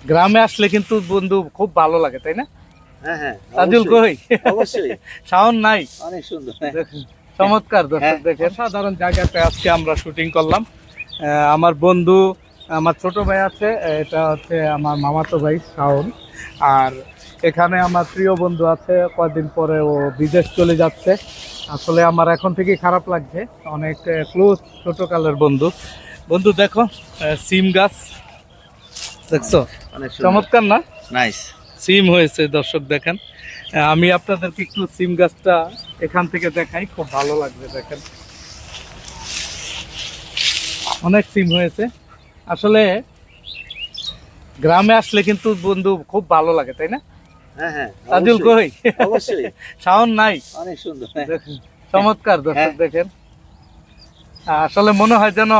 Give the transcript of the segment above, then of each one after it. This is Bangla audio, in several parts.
গ্রামে আসলে কিন্তু বন্ধু খুব ভালো লাগে, তাই না? হ্যাঁ হ্যাঁ, তাজুল কই? অবশ্যই শাওন নাই? অনেক সুন্দর। চমৎকার দর্শক, হ্যাঁ। দেখেন সাধারণ জায়গাতে আজকে আমরা শুটিং করলাম। আমার বন্ধু, আমার ছোট ভাই আছে, এটা হচ্ছে আমার মামাতো ভাই শাওন। আর এখানে আমার প্রিয় বন্ধু আছে, কয়েকদিন পরে ও বিদেশ চলে যাচ্ছে। আসলে আমার এখন থেকেই খারাপ লাগছে, অনেক ক্লোজ ছোটকালের বন্ধু। বন্ধু দেখো, সিম গাছ দেখছো, অনেক সুন্দর। চমৎকার না? নাইস। সিম হয়েছে দর্শক, দেখেন। আমি আপনাদেরকে একটু সিম গাছটা এখান থেকে দেখাই, খুব ভালো লাগবে। দেখেন অনেক সিম হয়েছে। আসলে গ্রামে আসলে কিন্তু বন্ধু খুব ভালো লাগে, তাই না? হ্যাঁ হ্যাঁ, তাজুল কই? অবশ্যই শাওন নাই? অনেক সুন্দর। চমৎকার দর্শক, দেখেন আসলে মনে হয় যেন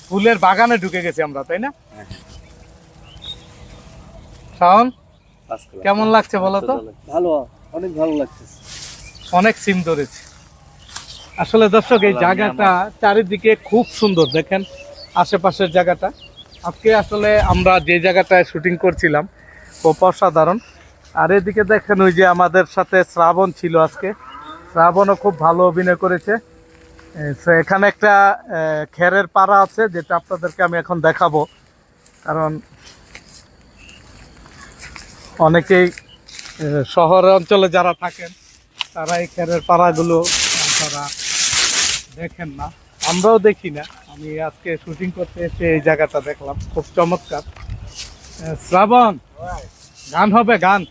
ফুলের বাগানে ঢুকে গেছি আমরা, তাই না? শাওন কেমন লাগছে বলো তো? ভালো, অনেক ভালো লাগছে। অনেক সিম ধরেছে। আসলে দর্শক এই জায়গাটা চারিদিকে খুব সুন্দর, দেখেন আশেপাশের জায়গাটা। আজকে আসলে আমরা যে জায়গাটায় শুটিং করছিলাম খুব অসাধারণ। আর এদিকে দেখেন ওই যে আমাদের সাথে শ্রাবণ ছিল আজকে, শ্রাবণও খুব ভালো অভিনয় করেছে। এখানে একটা খেরের পাড়া আছে, যেটা আপনাদেরকে আমি এখন দেখাবো। কারণ অনেকেই শহর অঞ্চলে যারা থাকেন তারা এই খেরের পাড়াগুলো তারা দেখেন না, আমরাও দেখি না। আমি আজকে শুটিং করতে এসে এই জায়গাটা দেখলাম, খুব চমৎকার। শ্রাবণ, গান হবে? গান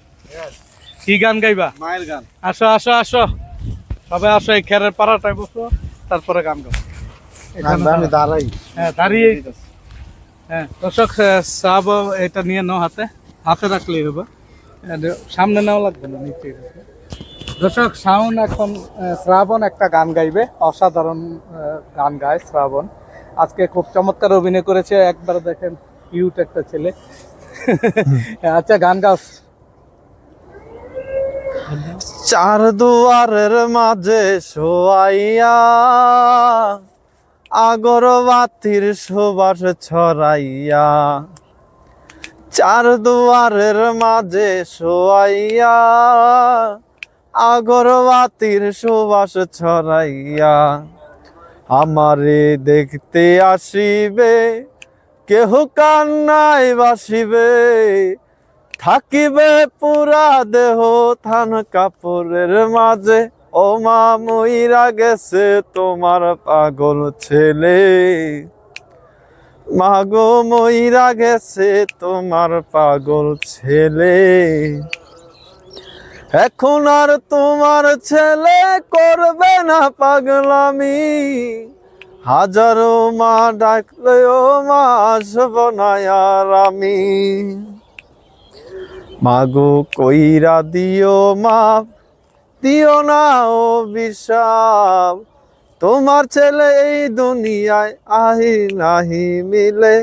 কি গান গাইবা? মায়ের গান। আসো আসো আসো, সবাই আসো, এই খেরের পাড়াটায় বসো, তারপরে গান গাও। আমি দাঁড়াই। হ্যাঁ দাঁড়িয়ে। হ্যাঁ দর্শক, শ্রাবণ এটা নিয়ে নাও, হাতে হাতে রাখলেই হবে, সামনে নেওয়া লাগবে না, নিচে। দর্শক শাওন এখন শ্রাবণ একটা গান গাইবে, অসাধারণ গান গায় শ্রাবণ। আজকে খুব চমৎকার অভিনয় করেছে, একবার দেখেন কিউট একটা ছেলে। আচ্ছা গান গাও। চার দুয়ারের মাঝে শোয়াইয়া আগরবাতির সুবাস ছড়াইয়া, চার দুয়ারের মাঝে শোয়াইয়া আগরবাতির সুবাস ছড়াইয়া, আমারে দেখতে আসিবে কেহ কান্নায় বাসিবে, থাকিবে পুরা দেহ থান কাপড়ের মাঝে, ও মা মইরা গেছে তোমার পাগল ছেলে, মাগো মইরা গেছে তোমার পাগল ছেলে, এখন আর তোমার ছেলে করবে না পাগলামি, হাজারো মা ডাকলেও মা আসব না আর আমি, মাগো কইরা দিও মাপ, দিও না ও বিষাপ, তোমার ছেলে এই দুনিয়ায় আহি নাহি মিলে,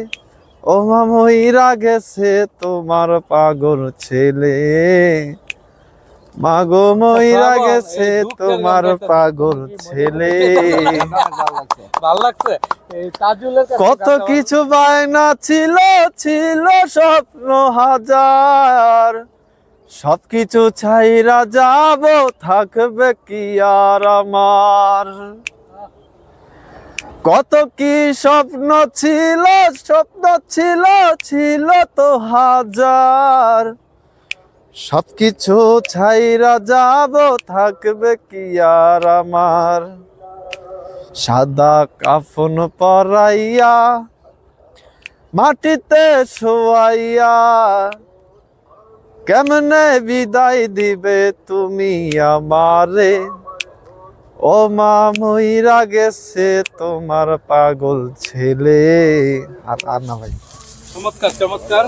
ও মা মইরা গেছে তোমার পাগল ছেলে, মাগো মইরা গেছে তোমার পাগল ছেলে। ভালো লাগছে। কত কিছু বায়না ছিল, ছিল স্বপ্ন হাজার, সবকিছু ছাইরা যাব, থাকবে কি আর আমার, কত কি স্বপ্ন ছিল, স্বপ্ন ছিল, ছিল তো হাজার, সবকিছু ছাইরা যাব, থাকবে কি আর আমার, সাদা কাফন পরাইয়া মাটিতে শোয়াইয়া, কেমনে বিদায় দিবে তুমি আমারে, ও মা মইরা গেছে তোমার পাগল ছেলে। আর না ভাই, চমৎকার চমৎকার।